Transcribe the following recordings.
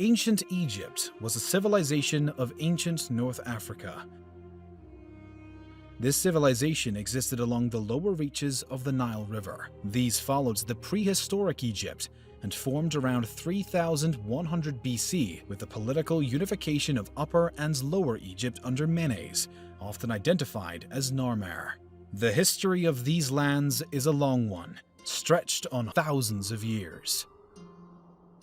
Ancient Egypt was a civilization of ancient North Africa. This civilization existed along the lower reaches of the Nile River. These followed the prehistoric Egypt and formed around 3100 BC with the political unification of Upper and Lower Egypt under Menes, often identified as Narmer. The history of these lands is a long one, stretched on thousands of years.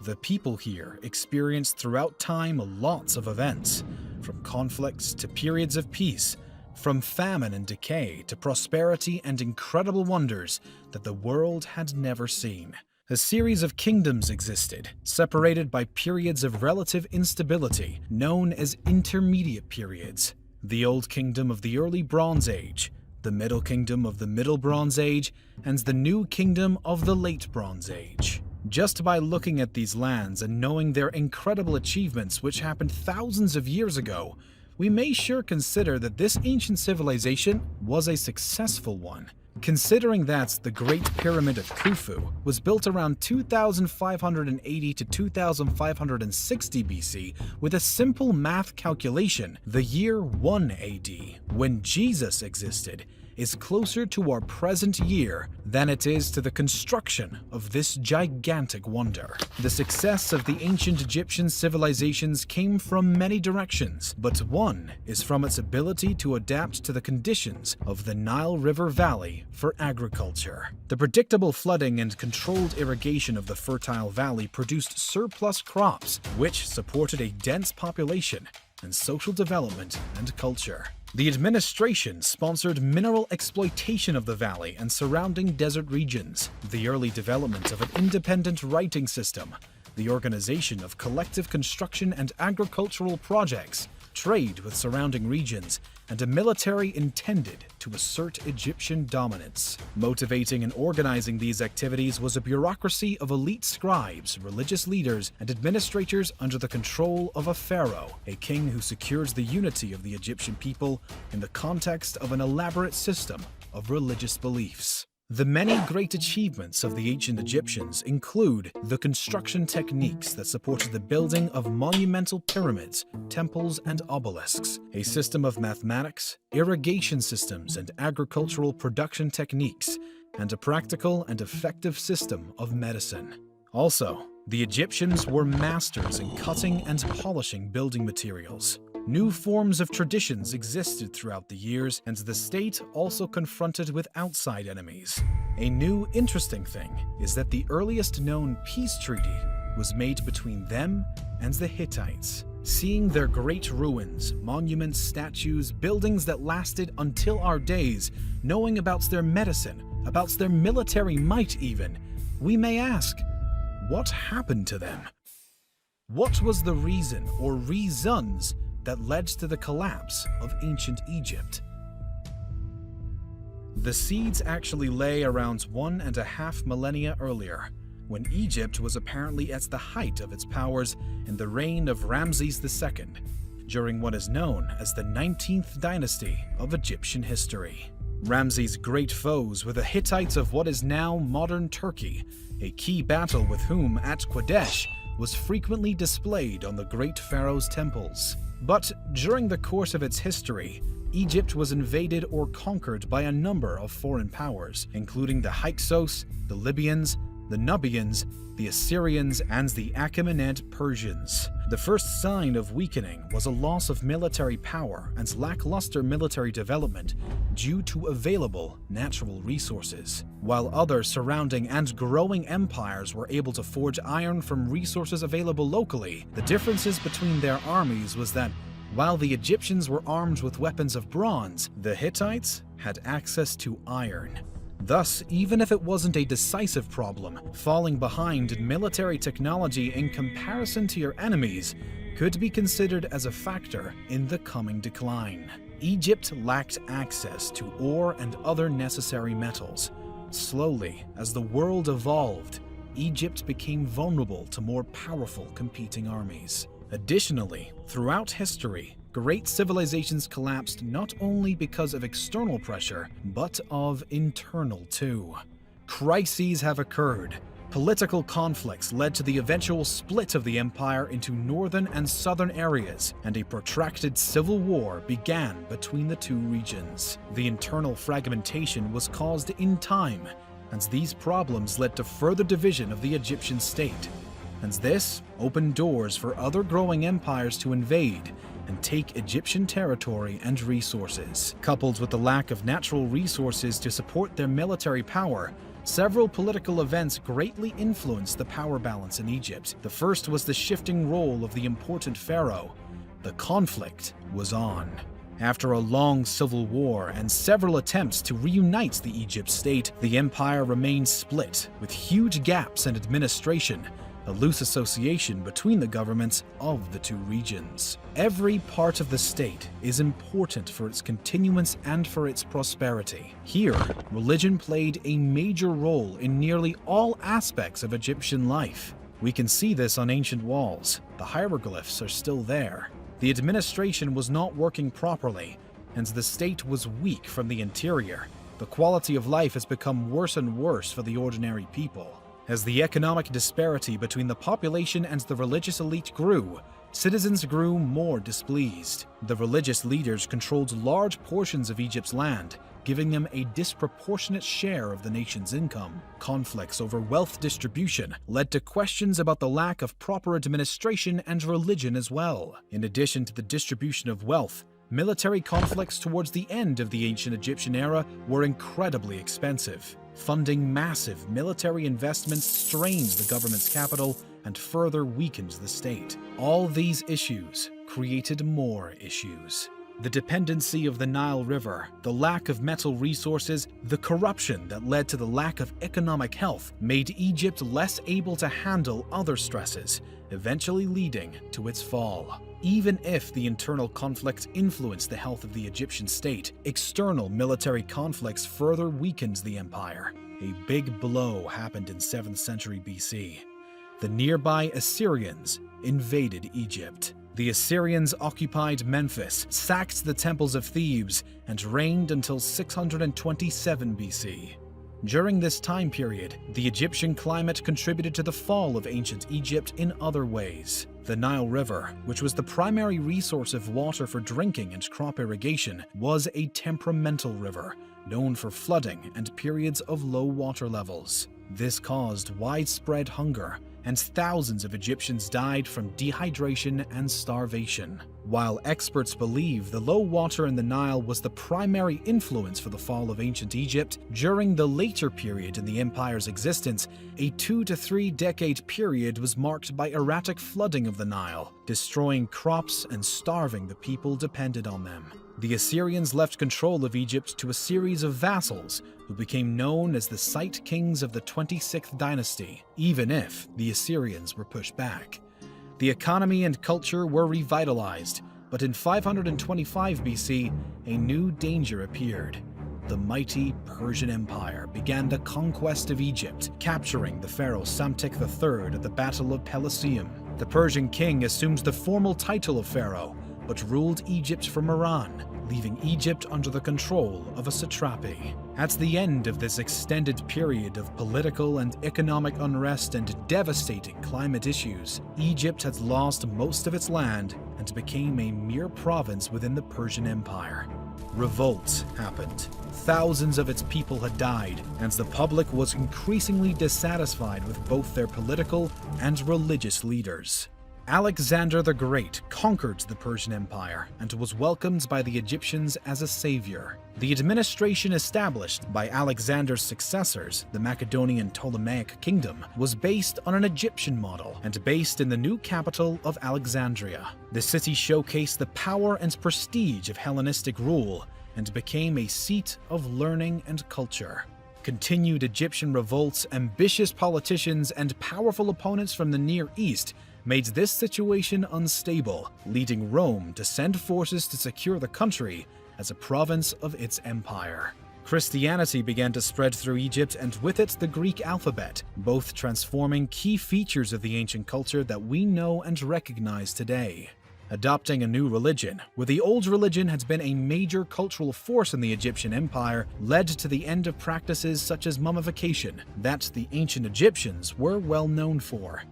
The people here experienced throughout time lots of events, from conflicts to periods of peace, from famine and decay to prosperity and incredible wonders that the world had never seen. A series of kingdoms existed, separated by periods of relative instability, known as intermediate periods. The Old Kingdom of the Early Bronze Age, the Middle Kingdom of the Middle Bronze Age, and the New Kingdom of the Late Bronze Age. Just by looking at these lands and knowing their incredible achievements which happened thousands of years ago, we may sure consider that this ancient civilization was a successful one. Considering that the Great Pyramid of Khufu was built around 2580 to 2560 BC with a simple math calculation, the year 1 AD, when Jesus existed, is closer to our present year than it is to the construction of this gigantic wonder. The success of the ancient Egyptian civilizations came from many directions, but one is from its ability to adapt to the conditions of the Nile River Valley for agriculture. The predictable flooding and controlled irrigation of the fertile valley produced surplus crops, which supported a dense population and social development and culture. The administration sponsored mineral exploitation of the valley and surrounding desert regions, the early development of an independent writing system, the organization of collective construction and agricultural projects, trade with surrounding regions, and a military intended to assert Egyptian dominance. Motivating and organizing these activities was a bureaucracy of elite scribes, religious leaders, and administrators under the control of a pharaoh, a king who secures the unity of the Egyptian people in the context of an elaborate system of religious beliefs. The many great achievements of the ancient Egyptians include the construction techniques that supported the building of monumental pyramids, temples, and obelisks, a system of mathematics, irrigation systems, and agricultural production techniques, and a practical and effective system of medicine. Also, the Egyptians were masters in cutting and polishing building materials. New forms of traditions existed throughout the years, and the state also confronted with outside enemies. A new interesting thing is that the earliest known peace treaty was made between them and the Hittites. Seeing their great ruins, monuments, statues, buildings that lasted until our days, knowing about their medicine, about their military might even, we may ask, what happened to them? What was the reason or reasons that led to the collapse of ancient Egypt? The seeds actually lay around 1.5 millennia earlier, when Egypt was apparently at the height of its powers in the reign of Ramses II, during what is known as the 19th dynasty of Egyptian history. Ramses' great foes were the Hittites of what is now modern Turkey, a key battle with whom at Qadesh was frequently displayed on the great pharaoh's temples. But during the course of its history, Egypt was invaded or conquered by a number of foreign powers, including the Hyksos, the Libyans, the Nubians, the Assyrians, and the Achaemenid Persians. The first sign of weakening was a loss of military power and lackluster military development due to available natural resources. While other surrounding and growing empires were able to forge iron from resources available locally, the differences between their armies was that while the Egyptians were armed with weapons of bronze, the Hittites had access to iron. Thus, even if it wasn't a decisive problem, falling behind in military technology in comparison to your enemies could be considered as a factor in the coming decline. Egypt lacked access to ore and other necessary metals. Slowly, as the world evolved, Egypt became vulnerable to more powerful competing armies. Additionally, throughout history, great civilizations collapsed not only because of external pressure, but of internal too. Crises have occurred, Political conflicts led to the eventual split of the empire into northern and southern areas, and a protracted civil war began between the two regions. The internal fragmentation was caused in time, and these problems led to further division of the Egyptian state. And this opened doors for other growing empires to invade and take Egyptian territory and resources. Coupled with the lack of natural resources to support their military power, several political events greatly influenced the power balance in Egypt. The first was the shifting role of the important pharaoh. The conflict was on. After a long civil war and several attempts to reunite the Egypt state, the empire remained split, with huge gaps in administration, a loose association between the governments of the two regions. Every part of the state is important for its continuance and for its prosperity. Here, religion played a major role in nearly all aspects of Egyptian life. We can see this on ancient walls. The hieroglyphs are still there. The administration was not working properly, and the state was weak from the interior. The quality of life has become worse and worse for the ordinary people. As the economic disparity between the population and the religious elite grew, citizens grew more displeased. The religious leaders controlled large portions of Egypt's land, giving them a disproportionate share of the nation's income. Conflicts over wealth distribution led to questions about the lack of proper administration and religion as well. In addition to the distribution of wealth, military conflicts towards the end of the ancient Egyptian era were incredibly expensive. Funding massive military investments strained the government's capital and further weakened the state. All these issues created more issues. The dependency of the Nile River, the lack of metal resources, the corruption that led to the lack of economic health made Egypt less able to handle other stresses, eventually leading to its fall. Even if the internal conflict influenced the health of the Egyptian state, external military conflicts further weakened the empire. A big blow happened in 7th century BC. The nearby Assyrians invaded Egypt. The Assyrians occupied Memphis, sacked the temples of Thebes, and reigned until 627 BC. During this time period, the Egyptian climate contributed to the fall of ancient Egypt in other ways. The Nile River, which was the primary resource of water for drinking and crop irrigation, was a temperamental river, known for flooding and periods of low water levels. This caused widespread hunger, and thousands of Egyptians died from dehydration and starvation. While experts believe the low water in the Nile was the primary influence for the fall of ancient Egypt, during the later period in the empire's existence, a 2 to 3 decade period was marked by erratic flooding of the Nile, destroying crops and starving the people dependent on them. The Assyrians left control of Egypt to a series of vassals who became known as the Site Kings of the 26th dynasty, even if the Assyrians were pushed back. The economy and culture were revitalized, but in 525 BC, a new danger appeared. The mighty Persian Empire began the conquest of Egypt, capturing the pharaoh Psamtik III at the Battle of Pelusium. The Persian king assumed the formal title of pharaoh, but ruled Egypt from Iran, leaving Egypt under the control of a satrapy. At the end of this extended period of political and economic unrest and devastating climate issues, Egypt had lost most of its land and became a mere province within the Persian Empire. Revolts happened. Thousands of its people had died, and the public was increasingly dissatisfied with both their political and religious leaders. Alexander the Great conquered the Persian Empire and was welcomed by the Egyptians as a savior. The administration established by Alexander's successors, the Macedonian Ptolemaic Kingdom, was based on an Egyptian model and based in the new capital of Alexandria. The city showcased the power and prestige of Hellenistic rule and became a seat of learning and culture. Continued Egyptian revolts, ambitious politicians, and powerful opponents from the Near East made this situation unstable, leading Rome to send forces to secure the country as a province of its empire. Christianity began to spread through Egypt, and with it the Greek alphabet, both transforming key features of the ancient culture that we know and recognize today. adopting a new religion, where the old religion had been a major cultural force in the Egyptian Empire, led to the end of practices such as mummification that the ancient Egyptians were well known for.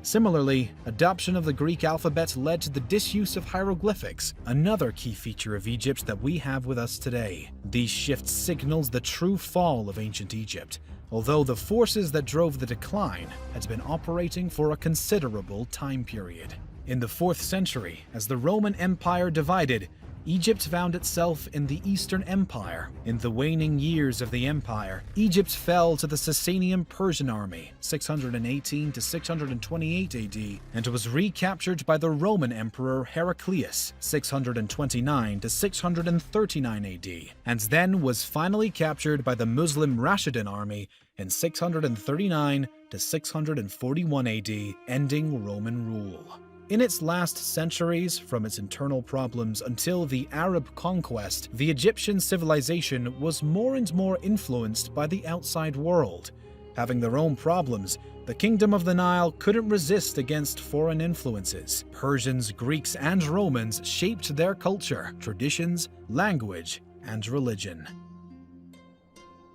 Similarly, adoption of the Greek alphabet led to the disuse of hieroglyphics, another key feature of Egypt that we have with us today. These shifts signals the true fall of ancient Egypt, although the forces that drove the decline had been operating for a considerable time period. In the 4th century, as the Roman Empire divided, Egypt found itself in the Eastern Empire. In the waning years of the empire, Egypt fell to the Sasanian Persian army, 618 to 628 AD, and was recaptured by the Roman Emperor Heraclius, 629 to 639 AD, and then was finally captured by the Muslim Rashidun army in 639 to 641 AD, ending Roman rule. In its last centuries, from its internal problems until the Arab conquest, the Egyptian civilization was more and more influenced by the outside world. Having their own problems, the Kingdom of the Nile couldn't resist against foreign influences. Persians, Greeks, and Romans shaped their culture, traditions, language, and religion.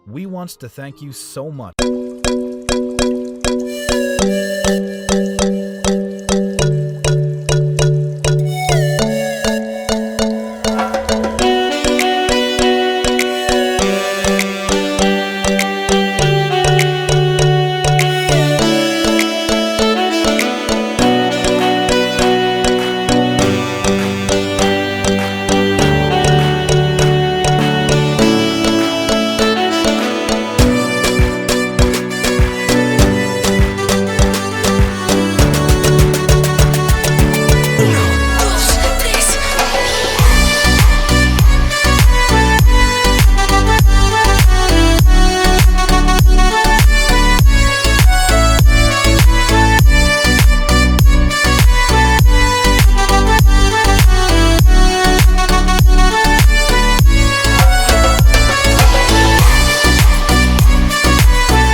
We want to thank you so much